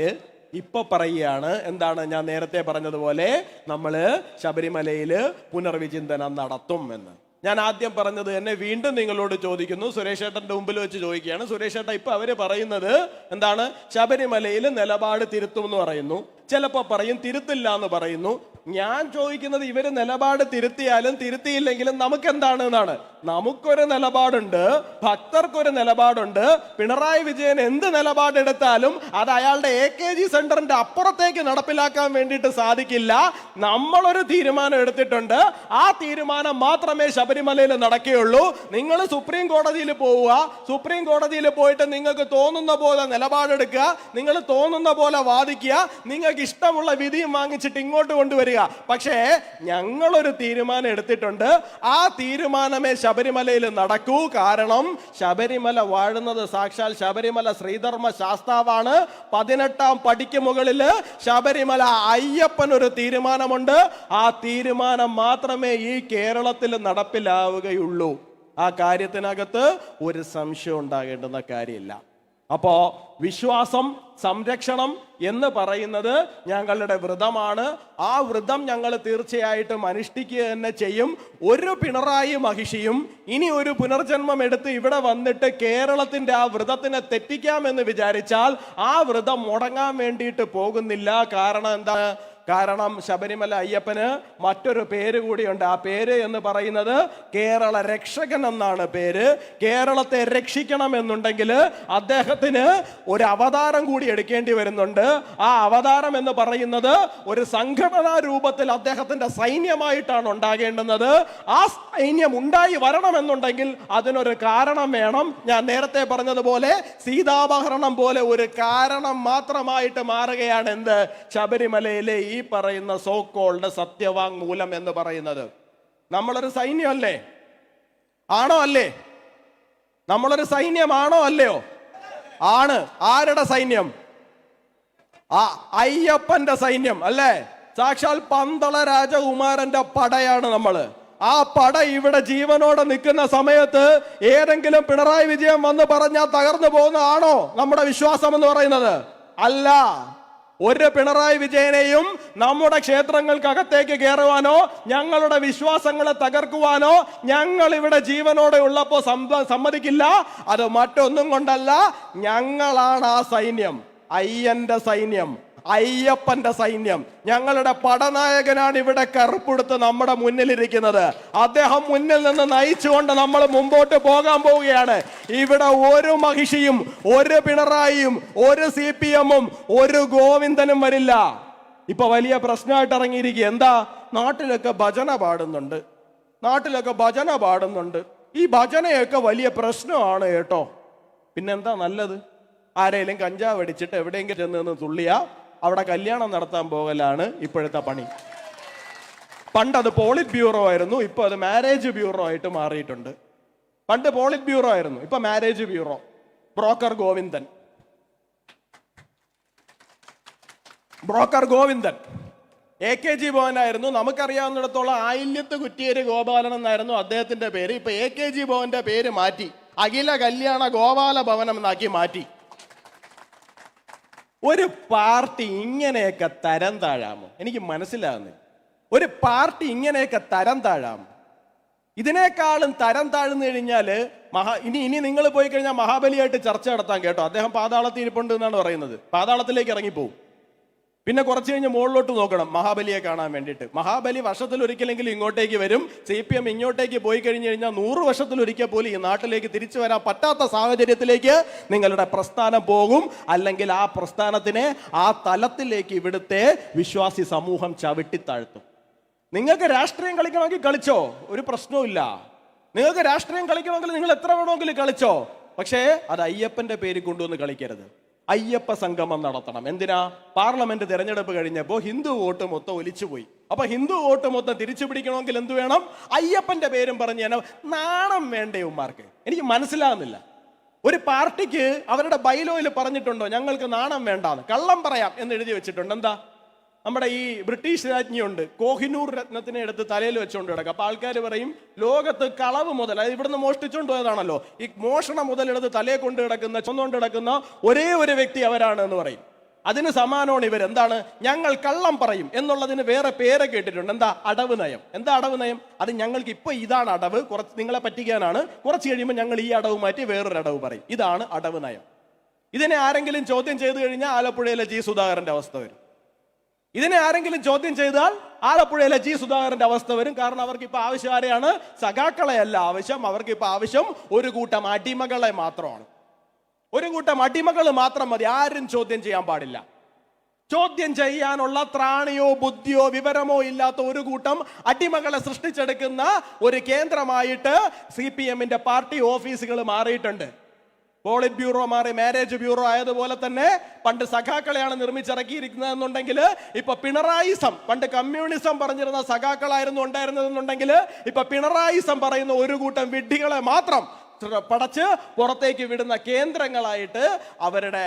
ഇപ്പൊ പറയുകയാണ് എന്താണ്, ഞാൻ നേരത്തെ പറഞ്ഞതുപോലെ നമ്മള് ശബരിമലയില് പുനർവിചിന്തനം നടത്തും എന്ന്. ഞാൻ ആദ്യം പറഞ്ഞത് തന്നെ വീണ്ടും നിങ്ങളോട് ചോദിക്കുന്നു, സുരേഷ് ഏട്ടന്റെ മുമ്പിൽ വെച്ച് ചോദിക്കുകയാണ്. സുരേഷ് ഏട്ടൻ ഇപ്പൊ അവര് പറയുന്നത് എന്താണ്? ശബരിമലയിൽ നിലപാട് തിരുത്തും എന്ന് പറയുന്നു, ചിലപ്പോ പറയും തിരുത്തില്ല എന്ന് പറയുന്നു. ഞാൻ ചോദിക്കുന്നത്, ഇവര് നിലപാട് തിരുത്തിയാലും തിരുത്തിയില്ലെങ്കിലും നമുക്ക് എന്താണ് എന്നാണ്. നമുക്കൊരു നിലപാടുണ്ട്, ഭക്തർക്കൊരു നിലപാടുണ്ട്. പിണറായി വിജയൻ എന്ത് നിലപാടെടുത്താലും അത് അയാളുടെ AKG സെന്ററിന്റെ അപ്പുറത്തേക്ക് നടപ്പിലാക്കാൻ വേണ്ടിയിട്ട് സാധിക്കില്ല. നമ്മളൊരു തീരുമാനം എടുത്തിട്ടുണ്ട്, ആ തീരുമാനം മാത്രമേ ശബരിമലയിൽ നടക്കുകയുള്ളൂ. നിങ്ങൾ സുപ്രീം കോടതിയിൽ പോവുക, സുപ്രീം കോടതിയിൽ പോയിട്ട് നിങ്ങൾക്ക് തോന്നുന്ന പോലെ നിലപാടെടുക്കുക, നിങ്ങൾ തോന്നുന്ന പോലെ വാദിക്കുക, നിങ്ങൾക്ക് ഇഷ്ടമുള്ള വിധിയും വാങ്ങിച്ചിട്ട് ഇങ്ങോട്ട് കൊണ്ടുവരിക. പക്ഷേ ഞങ്ങളൊരു തീരുമാനം എടുത്തിട്ടുണ്ട്, ആ തീരുമാനമേ ശബരിമലയിൽ നടക്കൂ. കാരണം ശബരിമല വാഴുന്നത് സാക്ഷാൽ ശബരിമല ശ്രീധർമ്മ ശാസ്താവാണ്. 18ാം പടിക്ക് മുകളില് ശബരിമല അയ്യപ്പൻ ഒരു തീരുമാനമുണ്ട്. ആ തീരുമാനം മാത്രമേ ഈ കേരളത്തിൽ നടപ്പിലാവുകയുള്ളൂ. ആ കാര്യത്തിനകത്ത് ഒരു സംശയം ഉണ്ടാകേണ്ടുന്ന കാര്യമില്ല. അപ്പോ വിശ്വാസം, സംരക്ഷണം എന്ന് പറയുന്നത് ഞങ്ങളുടെ വ്രതമാണ്. ആ വ്രതം ഞങ്ങൾ തീർച്ചയായിട്ടും അനുഷ്ഠിക്കുക തന്നെ ചെയ്യും. ഒരു പിണറായി മഹിഷിയും ഇനി ഒരു പുനർജന്മം എടുത്ത് ഇവിടെ വന്നിട്ട് കേരളത്തിന്റെ ആ വ്രതത്തിനെ തെറ്റിക്കാമെന്ന് വിചാരിച്ചാൽ ആ വ്രതം മുടങ്ങാൻ വേണ്ടിയിട്ട് പോകുന്നില്ല. കാരണം എന്താണ്? കാരണം ശബരിമല അയ്യപ്പന് മറ്റൊരു പേര് കൂടിയുണ്ട്. ആ പേര് എന്ന് പറയുന്നത് കേരള രക്ഷകൻ എന്നാണ് പേര്. കേരളത്തെ രക്ഷിക്കണം എന്നുണ്ടെങ്കിൽ അദ്ദേഹത്തിന് ഒരു അവതാരം കൂടി എടുക്കേണ്ടി വരുന്നുണ്ട്. ആ അവതാരം എന്ന് പറയുന്നത് ഒരു സംഘടനാ രൂപത്തിൽ അദ്ദേഹത്തിന്റെ സൈന്യമായിട്ടാണ് ഉണ്ടാകേണ്ടുന്നത്. ആ സൈന്യം ഉണ്ടായി വരണമെന്നുണ്ടെങ്കിൽ അതിനൊരു കാരണം വേണം. ഞാൻ നേരത്തെ പറഞ്ഞതുപോലെ സീതാപഹരണം പോലെ ഒരു കാരണം മാത്രമായിട്ട് മാറുകയാണ് എന്ത്? ശബരിമലയിലെ ഈ പറയുന്ന സോ കോൾഡ് സത്യവാങ്മൂലം എന്ന് പറയുന്നത്. നമ്മളൊരു സൈന്യമല്ലേ? ആണോ അല്ലേ? നമ്മളൊരു സൈന്യമാണോ അല്ലയോ? ആണ്. ആരുടെ സൈന്യം? ആ അയ്യപ്പന്റെ സൈന്യം അല്ലേ? സാക്ഷാൽ പന്തള രാജകുമാരന്റെ പടയാണ് നമ്മള്. ആ പട ഇവിടെ ജീവനോടെ നിൽക്കുന്ന സമയത്ത് ഏതെങ്കിലും പിണറായി വിജയൻ വന്ന് പറഞ്ഞാൽ തകർന്നു പോകുന്നതാണോ നമ്മുടെ വിശ്വാസം എന്ന് പറയുന്നത്? അല്ല. ഒരു പിണറായി വിജയനെയും നമ്മുടെ ക്ഷേത്രങ്ങൾക്കകത്തേക്ക് കയറുവാനോ ഞങ്ങളുടെ വിശ്വാസങ്ങളെ തകർക്കുവാനോ ഞങ്ങൾ ഇവിടെ ജീവനോടെ ഉള്ളപ്പോൾ സമ്മതിക്കില്ല. അത് മറ്റൊന്നും കൊണ്ടല്ല, ഞങ്ങളാണ് ആ സൈന്യം, അയ്യന്റെ സൈന്യം, അയ്യപ്പന്റെ സൈന്യം. ഞങ്ങളുടെ പടനായകനാണ് ഇവിടെ കറുപ്പെടുത്ത് നമ്മുടെ മുന്നിലിരിക്കുന്നത്. അദ്ദേഹം മുന്നിൽ നിന്ന് നയിച്ചുകൊണ്ട് നമ്മൾ മുമ്പോട്ട് പോകാൻ പോവുകയാണ്. ഇവിടെ ഒരു മഹിഷിയും, ഒരു പിണറായിയും, ഒരു CPM-ഉം, ഒരു ഗോവിന്ദനും വരില്ല. ഇപ്പൊ വലിയ പ്രശ്നമായിട്ട് ഇറങ്ങിയിരിക്കുക എന്താ? നാട്ടിലൊക്കെ ഭജന പാടുന്നുണ്ട്, നാട്ടിലൊക്കെ ഭജന പാടുന്നുണ്ട്. ഈ ഭജനയൊക്കെ വലിയ പ്രശ്നമാണ് കേട്ടോ. പിന്നെന്താ നല്ലത്? ആരെങ്കിലും കഞ്ചാവ് അടിച്ചിട്ട് എവിടെയെങ്കിലും ചെന്ന് നിന്ന് തുള്ളിയാ അവിടെ കല്യാണം നടത്താൻ പോകലാണ് ഇപ്പോഴത്തെ പണി. പണ്ടത് പോളിറ്റ് ബ്യൂറോ ആയിരുന്നു, ഇപ്പൊ അത് മാരേജ് ബ്യൂറോ ആയിട്ട് മാറിയിട്ടുണ്ട്. പണ്ട് പോളിറ്റ് ബ്യൂറോ ആയിരുന്നു, ഇപ്പൊ marriage bureau. Broker Govindan, broker Govindan AKG ഭവനായിരുന്നു. നമുക്കറിയാവുന്നിടത്തോളം ആയില്യത്ത് കുറ്റിയേരി ഗോപാലൻ എന്നായിരുന്നു അദ്ദേഹത്തിന്റെ പേര്. ഇപ്പൊ AKG ഭവന്റെ പേര് മാറ്റി അഖില കല്യാണ ഗോപാല ഭവനം എന്നാക്കി മാറ്റി. ഒരു പാർട്ടി ഇങ്ങനെയൊക്കെ തരം താഴാമോ? എനിക്ക് മനസ്സിലാകുന്നില്ല. ഒരു പാർട്ടി ഇങ്ങനെയൊക്കെ തരം താഴാമോ? ഇതിനേക്കാളും തരം താഴ്ന്നു കഴിഞ്ഞാൽ ഇനി നിങ്ങൾ പോയി കഴിഞ്ഞാൽ മഹാബലിയായിട്ട് ചർച്ച നടത്താൻ കേട്ടോ. അദ്ദേഹം പാതാളത്തിൽ ഇരിപ്പുണ്ട് എന്നാണ് പറയുന്നത്. പാതാളത്തിലേക്ക് ഇറങ്ങിപ്പോവും. പിന്നെ കുറച്ച് കഴിഞ്ഞ് മുകളിലോട്ട് നോക്കണം മഹാബലിയെ കാണാൻ വേണ്ടിയിട്ട്. മഹാബലി വർഷത്തിൽ ഒരിക്കലെങ്കിലും ഇങ്ങോട്ടേക്ക് വരും. CPM ഇങ്ങോട്ടേക്ക് പോയി കഴിഞ്ഞു കഴിഞ്ഞാൽ 100 വർഷത്തിലൊരിക്കൽ പോലും ഈ നാട്ടിലേക്ക് തിരിച്ചു വരാൻ പറ്റാത്ത സാഹചര്യത്തിലേക്ക് നിങ്ങളുടെ പ്രസ്ഥാനം പോകും. അല്ലെങ്കിൽ ആ പ്രസ്ഥാനത്തിനെ ആ തലത്തിലേക്ക് ഇവിടുത്തെ വിശ്വാസി സമൂഹം ചവിട്ടിത്താഴ്ത്തും. നിങ്ങൾക്ക് രാഷ്ട്രീയം കളിക്കണമെങ്കിൽ കളിച്ചോ, ഒരു പ്രശ്നവുമില്ല. നിങ്ങൾക്ക് രാഷ്ട്രീയം കളിക്കണമെങ്കിൽ നിങ്ങൾ എത്ര വേണമെങ്കിലും കളിച്ചോ. പക്ഷേ അത് അയ്യപ്പന്റെ പേര് കൊണ്ടുവന്ന് കളിക്കരുത്. അയ്യപ്പ സംഗമം നടത്തണം. എന്തിനാ? പാർലമെന്റ് തെരഞ്ഞെടുപ്പ് കഴിഞ്ഞപ്പോൾ ഹിന്ദു വോട്ട് മൊത്തം ഒലിച്ചുപോയി. അപ്പൊ ഹിന്ദു വോട്ട് മൊത്തം തിരിച്ചു പിടിക്കണമെങ്കിൽ എന്ത് വേണം? അയ്യപ്പന്റെ പേരും പറഞ്ഞ് തന്നെ. നാണം വേണ്ടേ ഉമ്മാർക്ക്? എനിക്ക് മനസ്സിലാകുന്നില്ല. ഒരു പാർട്ടിക്ക് അവരുടെ ബൈലോയിൽ പറഞ്ഞിട്ടുണ്ടോ ഞങ്ങൾക്ക് നാണം വേണ്ടാന്ന്? കള്ളം പറയാം എന്ന് എഴുതി വെച്ചിട്ടുണ്ട്. എന്താ? നമ്മുടെ ഈ ബ്രിട്ടീഷ് രാജ്ഞിയുണ്ട്, കോഹിനൂർ രത്നത്തിനെ എടുത്ത് തലയിൽ വെച്ചുകൊണ്ട് കിടക്കുക. അപ്പൊ ആൾക്കാർ പറയും ലോകത്ത് കളവ് മുതൽ, അത് ഇവിടുന്ന് മോഷ്ടിച്ചുകൊണ്ട് പോയതാണല്ലോ, ഈ മോഷണം മുതലെടുത്ത് തലയെ കൊണ്ട് കിടക്കുന്ന, ചൊന്നുകൊണ്ട് കിടക്കുന്ന ഒരേ ഒരു വ്യക്തി അവരാണ് എന്ന് പറയും. അതിന് സമാനമാണ് ഇവരെന്താണ്? ഞങ്ങൾ കള്ളം പറയും എന്നുള്ളതിന് വേറെ പേരെ കേട്ടിട്ടുണ്ട്. എന്താ? അടവ് നയം. എന്താ അടവ് നയം? അത് ഞങ്ങൾക്ക് ഇപ്പൊ ഇതാണ് അടവ്, കുറച്ച് നിങ്ങളെ പറ്റിക്കാനാണ്, കുറച്ച് കഴിയുമ്പോൾ ഞങ്ങൾ ഈ അടവ് മാറ്റി വേറൊരു അടവ് പറയും. ഇതാണ് അടവ് നയം. ഇതിനെ ആരെങ്കിലും ചോദ്യം ചെയ്തു കഴിഞ്ഞാൽ ആലപ്പുഴയിലെ G. സുധാകരന്റെ അവസ്ഥ വരും. ഇതിനെ ആരെങ്കിലും ചോദ്യം ചെയ്താൽ ആലപ്പുഴയിലെ G. സുധാകരന്റെ അവസ്ഥ വരും. കാരണം അവർക്ക് ഇപ്പൊ ആവശ്യം ആരെയാണ്? സഖാക്കളെയല്ല ആവശ്യം. അവർക്ക് ഇപ്പൊ ആവശ്യം ഒരു കൂട്ടം അടിമകളെ മാത്രമാണ്. ഒരു കൂട്ടം അടിമകൾ മാത്രം മതി. ആരും ചോദ്യം ചെയ്യാൻ പാടില്ല. ചോദ്യം ചെയ്യാനുള്ള ത്രാണിയോ ബുദ്ധിയോ വിവരമോ ഇല്ലാത്ത ഒരു കൂട്ടം അടിമകളെ സൃഷ്ടിച്ചെടുക്കുന്ന ഒരു കേന്ദ്രമായിട്ട് CPM-ന്റെ പാർട്ടി ഓഫീസുകൾ മാറിയിട്ടുണ്ട്. പോളിറ്റ് ബ്യൂറോ മാറി മാരേജ് ബ്യൂറോ ആയതുപോലെ തന്നെ പണ്ട് സഖാക്കളെയാണ് നിർമ്മിച്ചിറക്കിയിരിക്കുന്നത് എന്നുണ്ടെങ്കിൽ ഇപ്പൊ പിണറായിസം, പണ്ട് കമ്മ്യൂണിസം പറഞ്ഞിരുന്ന സഖാക്കളായിരുന്നു ഉണ്ടായിരുന്നതെന്നുണ്ടെങ്കിൽ ഇപ്പൊ പിണറായിസം പറയുന്ന ഒരു കൂട്ടം വിഡ്ഢികളെ മാത്രം പടച്ച് പുറത്തേക്ക് വിടുന്ന കേന്ദ്രങ്ങളായിട്ട് അവരുടെ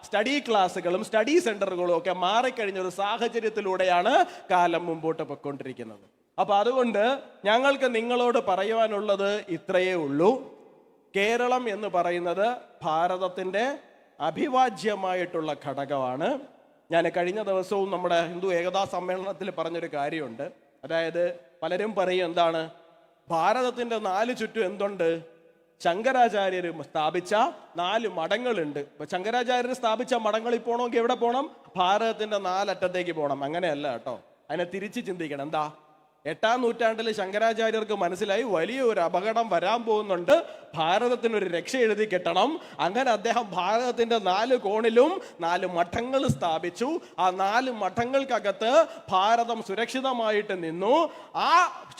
സ്റ്റഡി ക്ലാസ്സുകളും സ്റ്റഡി സെന്ററുകളും ഒക്കെ മാറിക്കഴിഞ്ഞ ഒരു സാഹചര്യത്തിലൂടെയാണ് കാലം മുമ്പോട്ട് പോയിക്കൊണ്ടിരിക്കുന്നത്. അപ്പൊ അതുകൊണ്ട് ഞങ്ങൾക്ക് നിങ്ങളോട് പറയുവാനുള്ളത് ഇത്രയേ ഉള്ളൂ. കേരളം എന്ന് പറയുന്നത് ഭാരതത്തിൻ്റെ അഭിവാജ്യമായിട്ടുള്ള ഘടകമാണ്. ഞാൻ കഴിഞ്ഞ ദിവസവും നമ്മുടെ ഹിന്ദു ഏകതാ സമ്മേളനത്തിൽ പറഞ്ഞൊരു കാര്യമുണ്ട്. അതായത് പലരും പറയും എന്താണ്, ഭാരതത്തിൻ്റെ 4 ചുറ്റും എന്തുണ്ട്? ശങ്കരാചാര്യർ സ്ഥാപിച്ച 4 മഠങ്ങളുണ്ട്. ഇപ്പൊ ശങ്കരാചാര്യർ സ്ഥാപിച്ച മഠങ്ങളിൽ പോകണമെങ്കിൽ എവിടെ പോകണം? ഭാരതത്തിന്റെ 4 അറ്റത്തേക്ക് പോകണം. അങ്ങനെയല്ല കേട്ടോ, അതിനെ തിരിച്ച് ചിന്തിക്കണം. എന്താ, 8-ാം നൂറ്റാണ്ടിൽ ശങ്കരാചാര്യർക്ക് മനസ്സിലായി വലിയൊരു അപകടം വരാൻ പോകുന്നുണ്ട്, ഭാരതത്തിനൊരു രക്ഷ എഴുതി കെട്ടണം. അങ്ങനെ അദ്ദേഹം ഭാരതത്തിന്റെ 4 കോണിലും 4 മഠങ്ങൾ സ്ഥാപിച്ചു. ആ 4 മഠങ്ങൾക്കകത്ത് ഭാരതം സുരക്ഷിതമായിട്ട് നിന്നു. ആ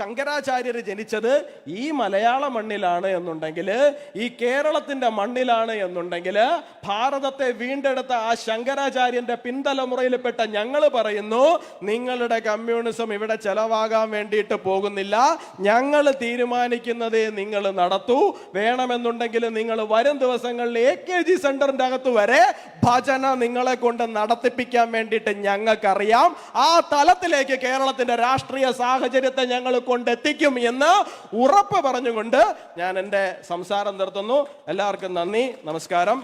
ശങ്കരാചാര്യർ ജനിച്ചത് ഈ മലയാള മണ്ണിലാണ് എന്നുണ്ടെങ്കിൽ, ഈ കേരളത്തിന്റെ മണ്ണിലാണ് എന്നുണ്ടെങ്കിൽ, ഭാരതത്തെ വീണ്ടെടുത്ത ആ ശങ്കരാചാര്യന്റെ പിൻതലമുറയിൽപ്പെട്ട ഞങ്ങൾ പറയുന്നു, നിങ്ങളുടെ കമ്മ്യൂണിസം ഇവിടെ ചെലവാകാൻ വേണ്ടിയിട്ട് പോകുന്നില്ല. ഞങ്ങൾ തീരുമാനിക്കുന്നതേ നിങ്ങൾ നടത്തൂ. വേണമെന്നുണ്ടെങ്കിൽ നിങ്ങൾ വരും ദിവസങ്ങളിൽ AKG സെന്ററിന്റെ അകത്ത് വരെ ഭജന നിങ്ങളെ കൊണ്ട് നടത്തിപ്പിക്കാൻ വേണ്ടിയിട്ട് ഞങ്ങൾക്കറിയാം. ആ തലത്തിലേക്ക് കേരളത്തിന്റെ രാഷ്ട്രീയ സാഹചര്യത്തെ ഞങ്ങൾ കൊണ്ടെത്തിക്കും എന്ന് ഉറപ്പ് പറഞ്ഞുകൊണ്ട് ഞാൻ എൻ്റെ സംസാരം നിർത്തുന്നു. എല്ലാവർക്കും നന്ദി, നമസ്കാരം.